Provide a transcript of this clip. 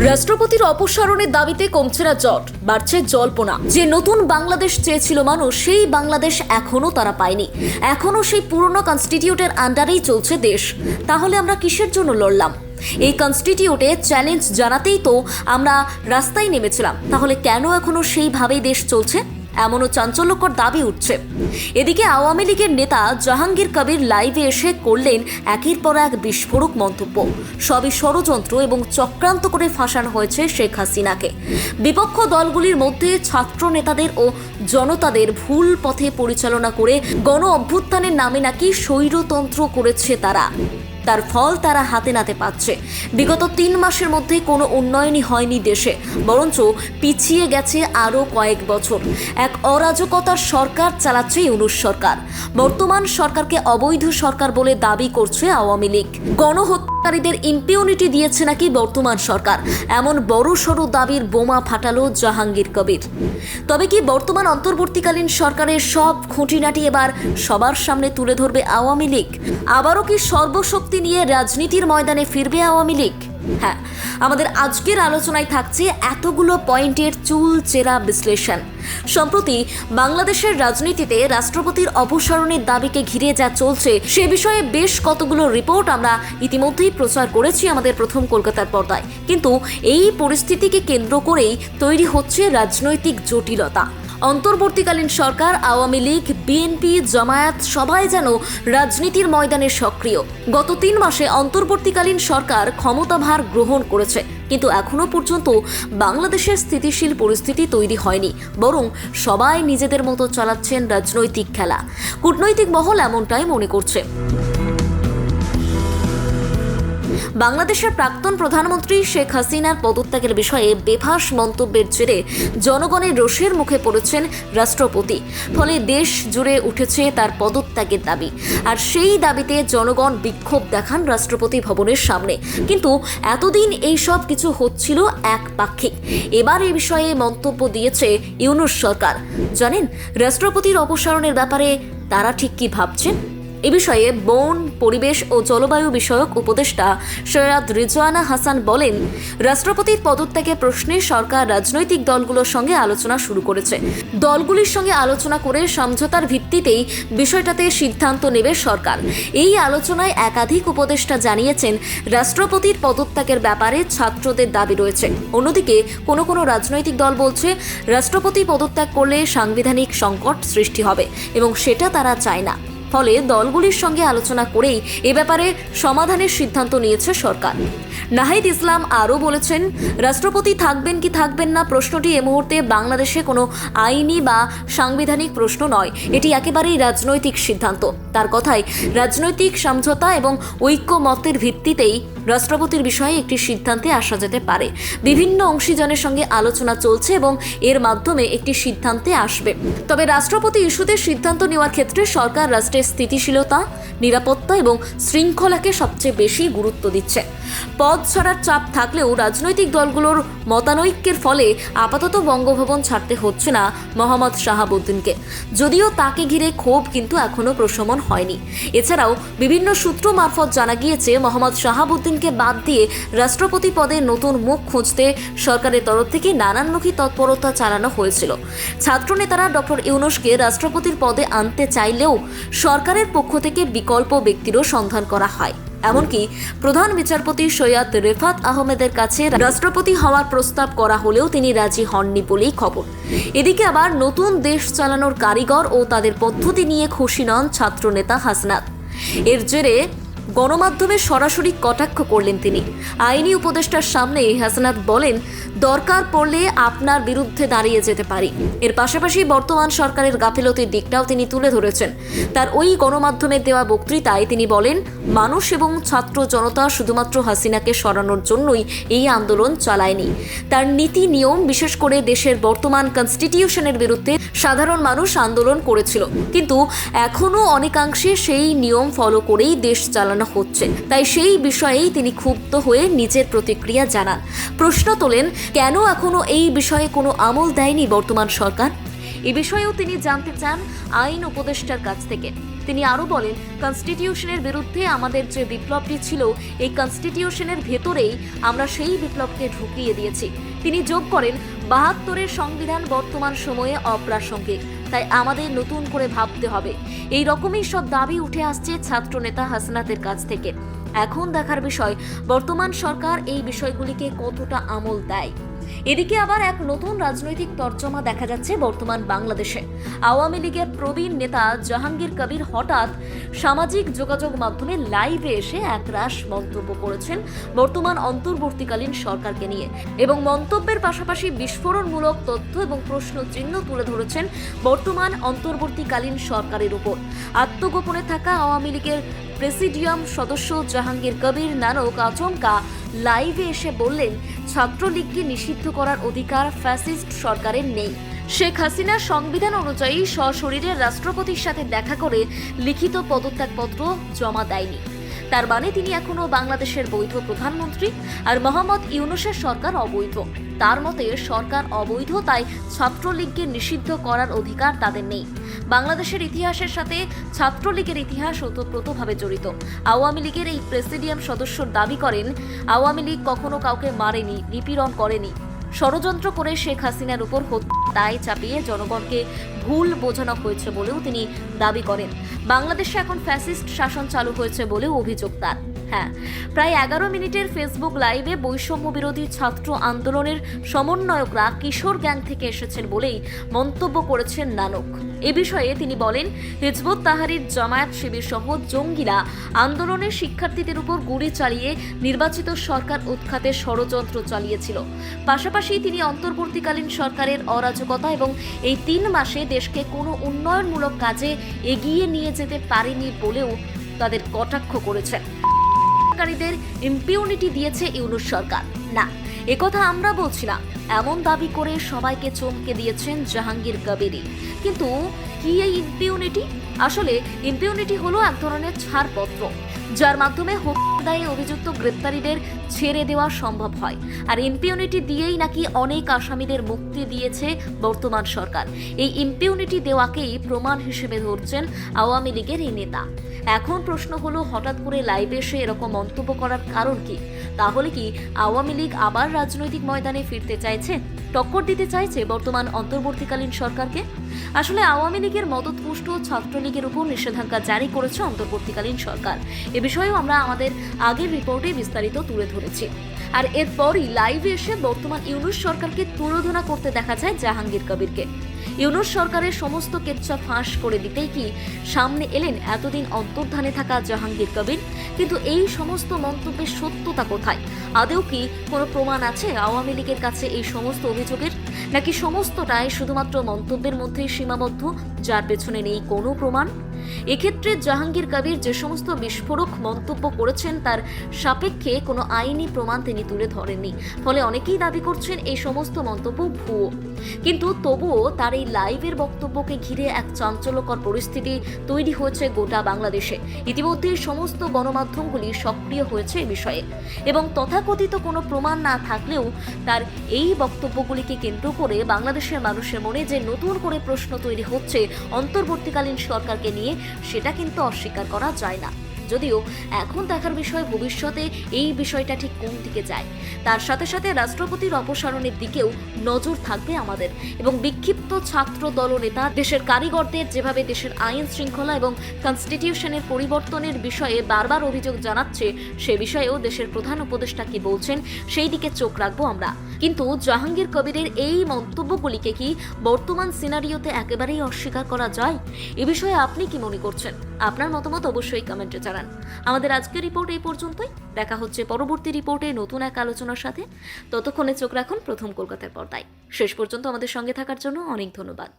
রাষ্ট্রপতির অপসারণের দাবিতে কমছে না জট, বাড়ছে জল্পনা। যে নতুন বাংলাদেশ চেয়েছিল মানুষ, সেই বাংলাদেশ এখনো তারা পায়নি। এখনো সেই পুরনো কনস্টিটিউটের আন্ডারেই চলছে দেশ। তাহলে আমরা কিসের জন্য লড়লাম? এই কনস্টিটিউটে চ্যালেঞ্জ জানাতেই তো আমরা রাস্তায় নেমেছিলাম। তাহলে কেন এখনো সেইভাবেই দেশ চলছে? এমনও চাঞ্চল্যকর দাবি উঠছে। এদিকে আওয়ামী লীগের নেতা জাহাঙ্গীর কবির লাইভে এসে করলেন একের পর এক বিস্ফোরক মন্তব্য। সবই ষড়যন্ত্র এবং চক্রান্ত করে ফাঁসানো হয়েছে শেখ হাসিনাকে। বিপক্ষ দলগুলির মধ্যে ছাত্র নেতাদের ও জনতাদের ভুল পথে পরিচালনা করে গণ অভ্যুত্থানের নামে নাকি স্বৈরতন্ত্র করেছে তারা। তার ফল তারা হাতে নাতে পাচ্ছে। বিগত 3 মাসের মধ্যে কোনো উন্নয়নই হয়নি দেশে, বরঞ্চ পিছিয়ে গেছে আরও কয়েক বছর। এক অরাজকতার সরকার চালাচ্ছে ইউনূস সরকার। বর্তমান সরকারকে অবৈধ সরকার বলে দাবি করছে আওয়ামী লীগ। গণহত্যাকারীদের ইম্পিউনিটি দিয়েছে নাকি বর্তমান সরকার, এমন বড়সড় দাবির বোমা ফাটালো জাহাঙ্গীর কবির। তবে কি বর্তমান অন্তর্বর্তীকালীন সরকারের সব খুঁটিনাটি এবার সবার সামনে তুলে ধরবে আওয়ামী লীগ? আবারও কি সর্বশক্তি নিয়ে রাজনীতির ময়দানে ফিরবে আওয়ামী লীগ? হ্যাঁ, আমাদের আজকের আলোচনায় থাকছে এতগুলো পয়েন্টের চুলচেরা বিশ্লেষণ। সম্প্রতি বাংলাদেশের রাজনীতিতে রাষ্ট্রপতির অপসারণের দাবিকে ঘিরে যা চলছে সে বিষয়ে বেশ কতগুলো রিপোর্ট আমরা ইতিমধ্যেই প্রচার করেছি আমাদের প্রথম কলকাতার পর্দায়। কিন্তু এই পরিস্থিতিকে কেন্দ্র করেই তৈরি হচ্ছে রাজনৈতিক জটিলতা। অন্তর্বর্তীকালীন সরকার, আওয়ামী লীগ, বিএনপি, জামায়াত সবাই যেন রাজনীতির ময়দানে সক্রিয়। গত 3 মাসে অন্তর্বর্তীকালীন সরকার ক্ষমতাভার গ্রহণ করেছে, কিন্তু এখনো পর্যন্ত বাংলাদেশের স্থিতিশীল পরিস্থিতি তৈরি হয়নি। বরং সবাই নিজেদের মতো চালাচ্ছেন রাজনৈতিক খেলা। কূটনৈতিক মহল এমনটাই মনে করছে। বাংলাদেশের প্রাক্তন প্রধানমন্ত্রী শেখ হাসিনার পদত্যাগের বিষয়ে বেফাঁস মন্তব্যের জেরে জনগণের রোষের মুখে পড়েছেন রাষ্ট্রপতি। ফলে দেশ জুড়ে উঠেছে তার পদত্যাগের দাবি। আর সেই দাবিতে জনগণ বিক্ষোভ দেখান রাষ্ট্রপতি ভবনের সামনে। কিন্তু এতদিন এই সব কিছু হচ্ছিল একপাক্ষিক। এবার এই বিষয়ে মন্তব্য দিয়েছে ইউনূস সরকার। জানেন রাষ্ট্রপতির অপসারণের ব্যাপারে তারা ঠিক কি ভাবছেন? এ বিষয়ে বন, পরিবেশ ও জলবায়ু বিষয়ক উপদেষ্টা সৈয়দ রিজওয়ানা হাসান বলেন, রাষ্ট্রপতির পদত্যাগের প্রশ্নে সরকার রাজনৈতিক দলগুলোর সঙ্গে আলোচনা শুরু করেছে। দলগুলির সঙ্গে আলোচনা করে সমঝোতার ভিত্তিতেই বিষয়টাতে সিদ্ধান্ত নেবে সরকার। এই আলোচনায় একাধিক উপদেষ্টা জানিয়েছেন, রাষ্ট্রপতির পদত্যাগের ব্যাপারে ছাত্রদের দাবি রয়েছে। অন্যদিকে কোনো রাজনৈতিক দল বলছে, রাষ্ট্রপতি পদত্যাগ করলে সাংবিধানিক সংকট সৃষ্টি হবে এবং সেটা তারা চায় না। ফলে দলগুলির সঙ্গে আলোচনা করেই এ ব্যাপারে সমাধানের সিদ্ধান্ত নিয়েছে সরকার। নাহিদ ইসলাম আরও বলেছেন, রাষ্ট্রপতি থাকবেন কি থাকবেন না প্রশ্নটি এ মুহূর্তে বাংলাদেশে কোনো আইনি বা সাংবিধানিক প্রশ্ন নয়, এটি একেবারেই রাজনৈতিক সিদ্ধান্ত। তার কথায় রাজনৈতিক সমঝোতা এবং ঐক্যমতের ভিত্তিতেই রাষ্ট্রপতির বিষয়ে একটি সিদ্ধান্তে আসা যেতে পারে। বিভিন্ন অংশীজনের সঙ্গে আলোচনা চলছে এবং এর মাধ্যমে একটি সিদ্ধান্তে আসবে। তবে রাষ্ট্রপতি ইস্যুতে সিদ্ধান্ত নেওয়ার ক্ষেত্রে সরকার রাষ্ট্রের স্থিতিশীলতা, নিরাপত্তা এবং শৃঙ্খলাকে সবচেয়ে বেশি গুরুত্ব দিচ্ছে। পদ ছাড়ার চাপ থাকলেও রাজনৈতিক দলগুলোর মতানৈক্যের ফলে আপাতত বঙ্গভবন ছাড়তে হচ্ছে না মোহাম্মদ শাহাবুদ্দিনকে। যদিও তাকে ঘিরে ক্ষোভ কিন্তু এখনো প্রশমন হয়নি। এছাড়াও বিভিন্ন সূত্র মারফত জানা গিয়েছে, মোহাম্মদ শাহাবুদ্দিনকে বাদ দিয়ে রাষ্ট্রপতি পদে নতুন মুখ খুঁজতে সরকারের তরফ থেকে নানানমুখী তৎপরতা চালানো হয়েছিল। ছাত্রনেতারা ডক্টর ইউনূসকে রাষ্ট্রপতির পদে আনতে চাইলেও সরকারের পক্ষ থেকে বিকল্প ব্যক্তিরও সন্ধান করা হয়। এমনকি প্রধান বিচারপতি সৈয়দ রেফাত আহমেদের কাছে রাষ্ট্রপতি হওয়ার প্রস্তাব করা হলেও তিনি রাজি হননি বলেই খবর। এদিকে আবার নতুন দেশ চালানোর কারিগর ও তাদের পদ্ধতি নিয়ে খুশি নন ছাত্রনেতা হাসনাত। এর জেরে গণমাধ্যমে সরাসরি কটাক্ষ করলেন তিনি। আইনি উপদেষ্টার সামনে হাসনাত বলেন, দরকার পড়লে আপনার বিরুদ্ধে দাঁড়িয়ে যেতে পারি। এর পাশাপাশি বর্তমান সরকারের গাফিলতির দিকটাও তিনি তুলে ধরেছেন। তার ওই গণমাধ্যমে দেওয়া বক্তৃতায় তিনি বলেন, মানুষ এবং ছাত্র জনতা শুধুমাত্র হাসিনাকে সরানোর জন্যই এই আন্দোলন চালায়নি। তার নীতি নিয়ম, বিশেষ করে দেশের বর্তমান কনস্টিটিউশনের বিরুদ্ধে সাধারণ মানুষ আন্দোলন করেছিল, কিন্তু এখনও অনেকাংশে সেই নিয়ম ফলো করেই দেশ চালানো হচ্ছে। তাই সেই বিষয়েই তিনি ক্ষুব্ধ হয়ে নিজের প্রতিক্রিয়া জানান। প্রশ্ন তোলেন, কেন এখনো এই বিষয়ে কোনো আমল দেয়নি বর্তমান সরকার? এ বিষয়েও তিনি জানতে চান আইন উপদেষ্টার কাছ থেকে। তিনি আরও বলেন, কনস্টিটিউশনের বিরুদ্ধে আমাদের যে বিপ্লবটি ছিল, এই কনস্টিটিউশনের ভেতরেই আমরা সেই বিপ্লবকে ঢুকিয়ে দিয়েছি। তিনি যোগ করেন, ৭২-এর সংবিধান বর্তমান সময়ে অপ্রাসঙ্গিক, তাই আমাদের নতুন করে ভাবতে হবে। এই রকমই সব দাবি উঠে আসছে ছাত্রনেতা হাসনাতের কাছ থেকে। এখন দেখার বিষয় বর্তমান সরকার এই বিষয়গুলিকে কতটা আমল দেয়। এদিকে আবার এক নতুন রাজনৈতিক তর্জমা দেখা যাচ্ছে বর্তমান বাংলাদেশে। আওয়ামী লীগের প্রবীণ নেতা জাহাঙ্গীর কবির হঠাৎ সামাজিক যোগাযোগ মাধ্যমে লাইভে এসে একরাশ মন্তব্য করেছেন বর্তমান অন্তর্বর্তীকালীন সরকারকে নিয়ে, এবং মন্তব্যের পাশাপাশি বিস্ফোরণমূলক তথ্য এবং প্রশ্ন চিহ্ন তুলে ধরেছেন বর্তমান অন্তর্বর্তীকালীন সরকারের উপর। আত্মগোপনে থাকা আওয়ামী লীগের প্রেসিডিয়াম সদস্য জাহাঙ্গীর কবির নানক আচমকা লাইভে এসে বললেন, ছাত্রলীগকে নিষিদ্ধ করার অধিকার ফ্যাসিস্ট সরকারের নেই। শেখ হাসিনা সংবিধান অনুযায়ী সশরীরে রাষ্ট্রপতির সাথে দেখা করে লিখিত পদত্যাগপত্র জমা দেয়নি। তার মানে তিনি এখনো বাংলাদেশের বৈধ প্রধানমন্ত্রী, আর মোহাম্মদ ইউনূসের সরকার অবৈধ। তার মতে সরকার অবৈধ, তাই ছাত্রলীগকে নিষিদ্ধ করার অধিকার তাদের নেই। বাংলাদেশের ইতিহাসের সাথে ছাত্রলীগের ইতিহাস ওতপ্রোতভাবে জড়িত। আওয়ামী লীগের এই প্রেসিডিয়াম সদস্য দাবি করেন, আওয়ামী লীগ কখনো কাউকে মারেনি, নিপীড়ন করেনি। ষড়যন্ত্র করে শেখ হাসিনার উপর দায় চাপিয়ে জনগণকে ভুল বোঝানো হয়েছে বলেও তিনি দাবি করেন। বাংলাদেশে এখন ফ্যাসিস্ট শাসন চালু হয়েছে বলেও অভিযোগ তার। হ্যাঁ, প্রায় 11 মিনিটের ফেসবুক লাইভে বৈষম্য বিরোধী ছাত্র আন্দোলনের সমন্বয়করা কিশোর গ্যাং থেকে এসেছেন বলেই মন্তব্য করেছেন নানক। এ বিষয়ে তিনি বলেন, হিজবুত তাহরির, জামায়াত শিবির সহ জঙ্গিরা আন্দোলনের শিক্ষার্থীদের উপর গুলি চালিয়ে নির্বাচিত সরকার উৎখাতে ষড়যন্ত্র চালিয়েছিল। পাশাপাশি তিনি অন্তর্বর্তীকালীন সরকারের অরাজকতা এবং এই 3 মাসে দেশকে কোনো উন্নয়নমূলক কাজে এগিয়ে নিয়ে যেতে পারেনি বলেও তাদের কটাক্ষ করেছেন। কারীদের ইম্পিউনিটি দিয়েছে ইউনূস সরকার। না, একথা আমরা বলছি না, এমন দাবি করে সবাইকে চমকে দিয়েছেন জাহাঙ্গীর কবিরই। কিন্তু কি এই ইম্পিউনিটি? আসলে ইম্পিউনিটি হলো এক ধরনের ছাড়পত্র, যার মাধ্যমে হত্যা দায়ে অভিযুক্ত গ্রেপ্তারীদের ছেড়ে দেওয়া সম্ভব হয়। আর ইম্পিউনিটি দিয়েই নাকি অনেক আসামিদের মুক্তি দিয়েছে বর্তমান সরকার। এই ইম্পিউনিটি দেওয়াকেই প্রমাণ হিসেবে ধরছেন আওয়ামী লীগের এই নেতা। এখন প্রশ্ন হলো, হঠাৎ করে লাইভে এসে এরকম মন্তব্য করার কারণ কি? তাহলে কি আওয়ামী লীগ আবার রাজনৈতিক ময়দানে ফিরতে চাইছে, টক্কর দিতে চাইছে বর্তমান অন্তর্বর্তীকালীন সরকারকে? আসলে আওয়ামী লীগের মদতপুষ্ট ছাত্রলীগের উপর নিষেধাজ্ঞা জারি করেছে অন্তর্বর্তীকালীন সরকার। এ বিষয়েও আমরা আমাদের আগের রিপোর্টে বিস্তারিত তুলে ধরেছি। আর এরপরই লাইভে এসে বর্তমান ইউনূস সরকারকে তুলোধনা করতে দেখা যায় জাহাঙ্গীর কবিরকে। ইউনূস সরকারের সমস্ত কেচ্ছা ফাঁস করে দিতেই কি সামনে এলেন এতদিন অন্তর্ধানে থাকা জাহাঙ্গীর কবির? কিন্তু এই সমস্ত মন্তব্যের সত্যতা কোথায়? আদৌ কি কোনো প্রমাণ আছে আওয়ামী লীগের কাছে এই সমস্ত অভিযোগের? নাকি সমস্তটাই শুধুমাত্র মন্তব্যের মধ্যেই সীমাবদ্ধ, যার পেছনে নেই কোনো প্রমাণ? এক্ষেত্রে জাহাঙ্গীর কবির যে সমস্ত বিস্ফোরক মন্তব্য করেছেন তার সাপেক্ষে কোনো আইনি প্রমাণ তিনি তুলে ধরেননি। ফলে অনেকেই দাবি করছেন এই সমস্ত মন্তব্য ভুয়ো। কিন্তু তবুও তার এই লাইভের বক্তব্যকে ঘিরে এক চাঞ্চল্যকর পরিস্থিতি তৈরি হয়েছে গোটা বাংলাদেশে। ইতিমধ্যে সমস্ত গণমাধ্যমগুলি সক্রিয় হয়েছে এ বিষয়ে, এবং তথাকথিত কোনো প্রমাণ না থাকলেও তার এই বক্তব্যগুলিকে কেন্দ্র করে বাংলাদেশের মানুষের মনে যে নতুন করে প্রশ্ন তৈরি হচ্ছে অন্তর্বর্তীকালীন সরকারকে নিয়ে, সেটা কিন্তু অস্বীকার করা যায় না। যদিও এখন দেখার বিষয় ভবিষ্যতে এই বিষয়টা ঠিক কোন দিকে যায়। তার সাথে সাথে রাষ্ট্রপতির অপসারণের দিকেও নজর থাকবে আমাদের, এবং বিক্ষিপ্ত ছাত্র দলনেতা দেশের কারিগরদের যেভাবে দেশের আইন শৃঙ্খলা এবং কনস্টিটিউশনের পরিবর্তনের বিষয়ে বারবার অভিযোগ জানাচ্ছে, সে বিষয়েও দেশের প্রধান উপদেষ্টা কি বলছেন সেই দিকে চোখ রাখবো আমরা। কিন্তু জাহাঙ্গীর কবিরের এই মন্তব্যগুলিকে কি বর্তমান সিনারিওতে একেবারেই অস্বীকার করা যায়? এ বিষয়ে আপনি কি মনে করছেন? আপনার মতামত অবশ্যই কমেন্টে জানান। আমাদের আজকের রিপোর্ট এই পর্যন্তই। দেখা হচ্ছে পরবর্তী রিপোর্টে নতুন এক আলোচনার সাথে। ততক্ষণে চোখ রাখুন প্রথম কলকাতার পর্দায়। শেষ পর্যন্ত আমাদের সঙ্গে থাকার জন্য অনেক ধন্যবাদ।